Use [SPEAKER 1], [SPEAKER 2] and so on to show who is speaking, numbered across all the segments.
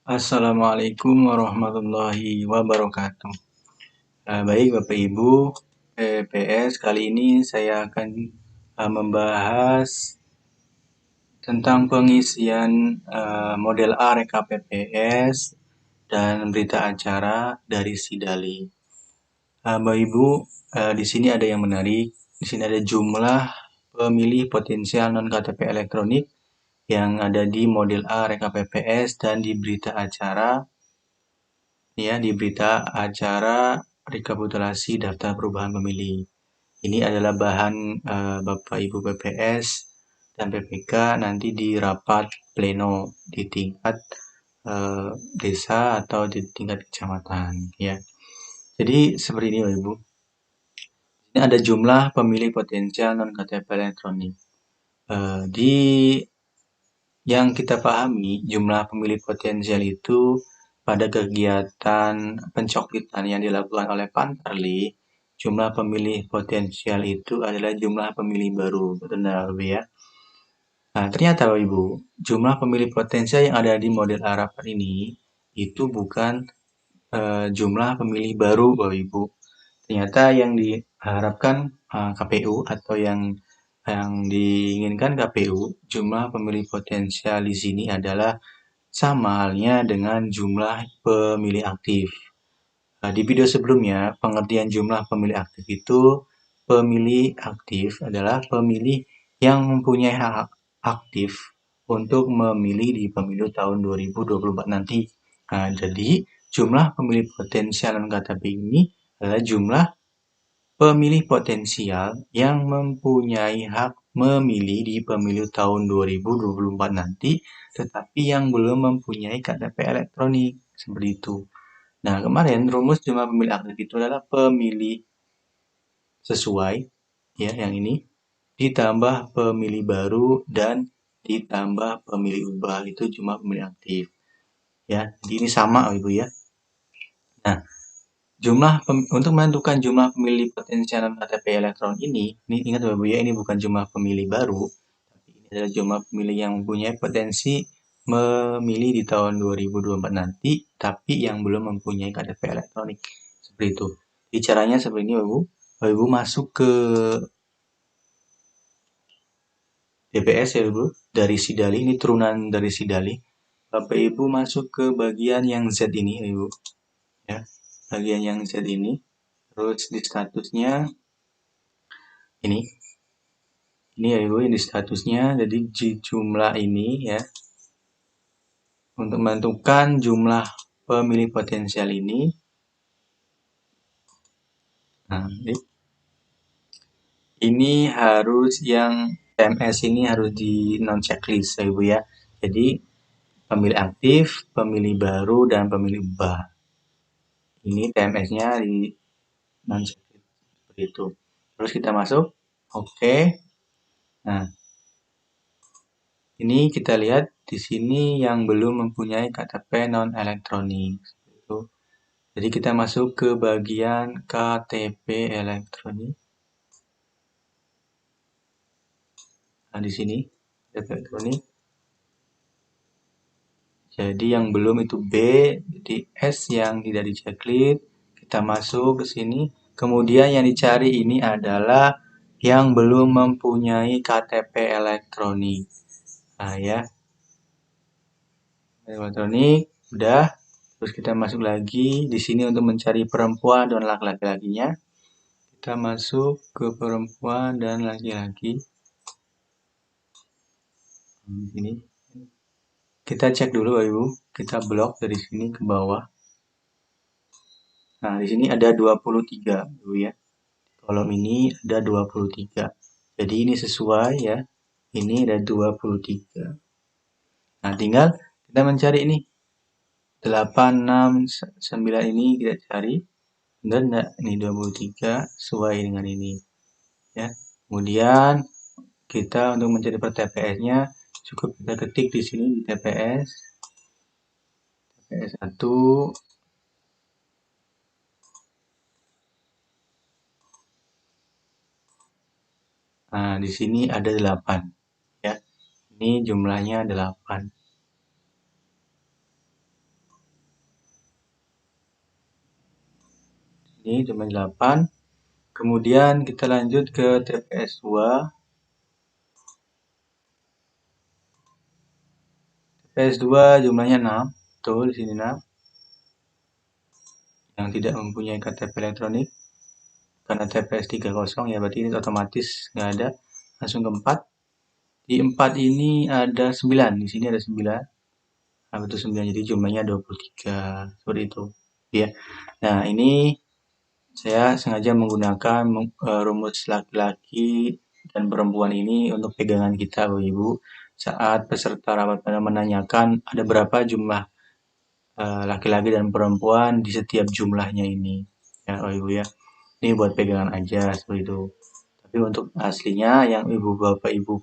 [SPEAKER 1] Assalamualaikum warahmatullahi wabarakatuh. Baik Bapak Ibu, PPS kali ini saya akan membahas tentang pengisian model A RKPPS dan berita acara dari Sidali. Bapak Ibu, di sini ada yang menarik. Di sini ada jumlah pemilih potensial non-KTP elektronik yang ada di model A RKPPS dan di berita acara. Ya, di berita acara rekapitulasi daftar perubahan pemilih. Ini adalah bahan Bapak Ibu PPS dan PPK nanti di rapat pleno di tingkat desa atau di tingkat kecamatan, ya. Jadi seperti ini Bapak Ibu. Ini ada jumlah pemilih potensial non KTP elektronik. Di yang kita pahami, jumlah pemilih potensial itu pada kegiatan pencoklitan yang dilakukan oleh Pantarli, jumlah pemilih potensial itu adalah jumlah pemilih baru. Benar, ya? Nah, ternyata Bapak Ibu, jumlah pemilih potensial yang ada di model harapan ini itu bukan jumlah pemilih baru Bapak Ibu. Ternyata yang diharapkan KPU atau yang diinginkan KPU, jumlah pemilih potensial di sini adalah sama halnya dengan jumlah pemilih aktif. Di video sebelumnya, pengertian jumlah pemilih aktif itu, pemilih aktif adalah pemilih yang mempunyai hak aktif untuk memilih di pemilu tahun 2024 nanti. Jadi, jumlah pemilih potensial non-KTP ini adalah jumlah pemilih potensial yang mempunyai hak memilih di pemilu tahun 2024 nanti, tetapi yang belum mempunyai KTP elektronik. Seperti itu. Nah, kemarin rumus jumlah pemilih aktif itu adalah pemilih sesuai, ya, yang ini, ditambah pemilih baru dan ditambah pemilih ubah, itu jumlah pemilih aktif. Ya, jadi ini sama Ibu ya. Nah, untuk menentukan jumlah pemilih potensial KTP elektronik ini ingat Bapak ya, ini bukan jumlah pemilih baru, tapi ini adalah jumlah pemilih yang mempunyai potensi memilih di tahun 2024 nanti, tapi yang belum mempunyai KTP elektronik. Seperti itu. Jadi caranya seperti ini Bapak Ibu masuk ke DPS ya Ibu, dari Sidali, ini turunan dari Sidali. Bapak Ibu masuk ke bagian yang Z ini Ibu. Ya, bagian yang Z ini. Terus di statusnya ini ya Ibu, ini statusnya. Jadi jumlah ini ya. Untuk menentukan jumlah pemilih potensial ini. Nah, ini harus yang TMS ini harus di non checklist ya Ibu ya. Jadi pemilih aktif, pemilih baru dan pemilih ubah. Ini TMS-nya di non checklist seperti itu. Terus kita masuk, oke. Nah, ini kita lihat di sini yang belum mempunyai KTP non elektronik. Jadi kita masuk ke bagian KTP elektronik. Nah, di sini KTP elektronik. Jadi yang belum itu B, jadi S yang tidak di checklist. Kita masuk ke sini. Kemudian yang dicari ini adalah yang belum mempunyai KTP elektronik. Nah ya, elektronik udah. Terus kita masuk lagi di sini untuk mencari perempuan dan laki-lakinya. Kita masuk ke perempuan dan laki-laki. Ini kita cek dulu Ibu, kita blok dari sini ke bawah. Nah, di sini ada 23 Ibu ya. Kolom ini ada 23. Jadi ini sesuai ya. Ini ada 23. Nah, tinggal kita mencari ini. 8, 6, 9 ini kita cari. Dan ini 23 sesuai dengan ini. Ya. Kemudian kita untuk mencari per TPS-nya cukup kita ketik di sini di TPS 1. Nah, di sini ada 8 ya. Ini jumlahnya 8. Ini cuma 8. Kemudian kita lanjut ke TPS 2. TPS 2 jumlahnya 6. Betul, di sini 6. Yang tidak mempunyai KTP elektronik. Karena TPS 3 kosong ya, berarti ini otomatis nggak ada. Langsung ke 4. Di 4 ini ada 9. Di sini ada 9. Nah, betul 9. Jadi jumlahnya 23. Seperti itu. Ya. Nah, ini saya sengaja menggunakan rumus laki-laki dan perempuan ini untuk pegangan kita, Bapak Ibu. Saat peserta rapat panel menanyakan ada berapa jumlah laki-laki dan perempuan di setiap jumlahnya ini. Ya, Bapak Ibu ya. Ini buat pegangan aja seperti itu. Tapi untuk aslinya yang Ibu Bapak Ibu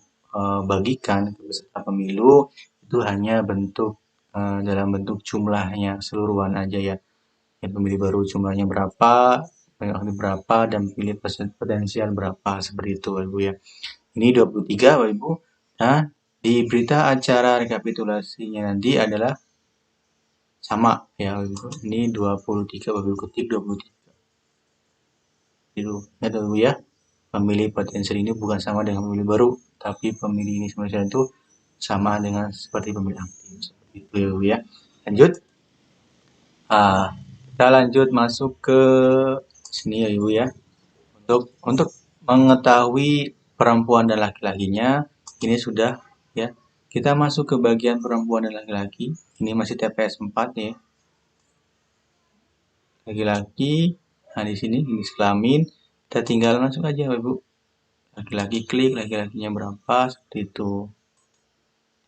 [SPEAKER 1] bagikan ke peserta pemilu itu hanya dalam bentuk jumlahnya keseluruhan aja ya. Yang pemilih baru jumlahnya berapa, pemilih berapa, dan pemilih potensial berapa, seperti itu Bapak Ibu ya. Ini 23 Bapak Ibu. Nah, di berita acara rekapitulasinya nanti adalah sama ya Bapak Ibu. Ini 23 Bapak Ibu ketik 23. Itu ya Bapak Ibu ya. Pemilih potensial ini bukan sama dengan pemilih baru, tapi pemilih ini sebenarnya itu sama dengan seperti pemilih aktif. Seperti itu ya Bapak ya. Lanjut. Kita lanjut masuk ke sini ya Ibu ya. Untuk mengetahui perempuan dan laki-lakinya, ini sudah ya. Kita masuk ke bagian perempuan dan laki-laki. Ini masih TPS 4 ya. Laki-laki, nah di sini jenis kelamin, kita tinggal masuk aja Ibu. Laki-laki klik, laki-lakinya berapa, seperti itu.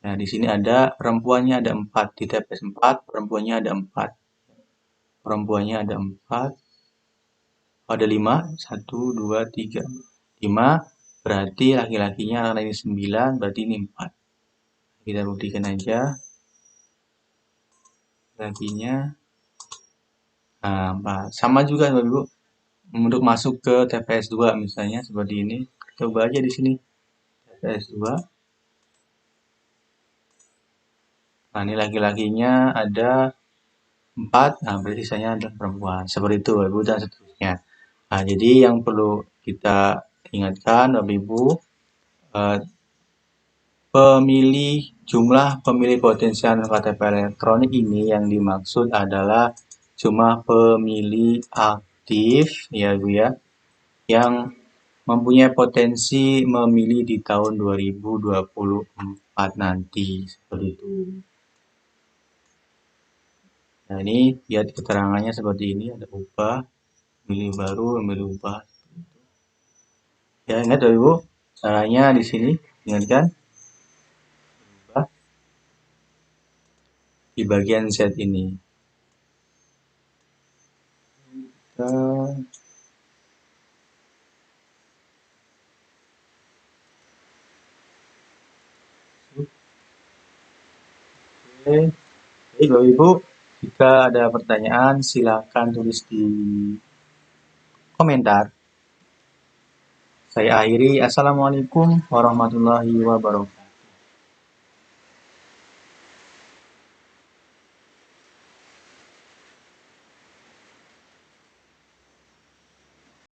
[SPEAKER 1] Nah, di sini ada perempuannya ada 4 di TPS 4, perempuannya ada 4. Perempuannya ada 4. Ada 5, 1, 2, 3, 5, berarti laki-lakinya karena ini 9, berarti ini 4. Kita buktikan aja. Lakinya, nah 4. Sama juga Bapak Ibu, untuk masuk ke TPS 2 misalnya seperti ini. Coba aja di sini, TPS 2. Nah, ini laki-lakinya ada 4, nah berarti sisanya adalah perempuan. Seperti itu Bapak Ibu dan seterusnya. Nah, jadi yang perlu kita ingatkan Bapak Ibu, jumlah pemilih potensial KTP elektronik ini yang dimaksud adalah jumlah pemilih aktif ya Bu ya, yang mempunyai potensi memilih di tahun 2024 nanti seperti itu. Nah, ini lihat keterangannya seperti ini, ada ubah, memilih baru, memilih ubah. Ya, ingat Bapak Ibu, caranya di sini, ingatkan, ubah di bagian Z ini. Oke, baik Bapak Ibu, jika ada pertanyaan silakan tulis di komentar. Saya akhiri, Assalamualaikum warahmatullahi wabarakatuh.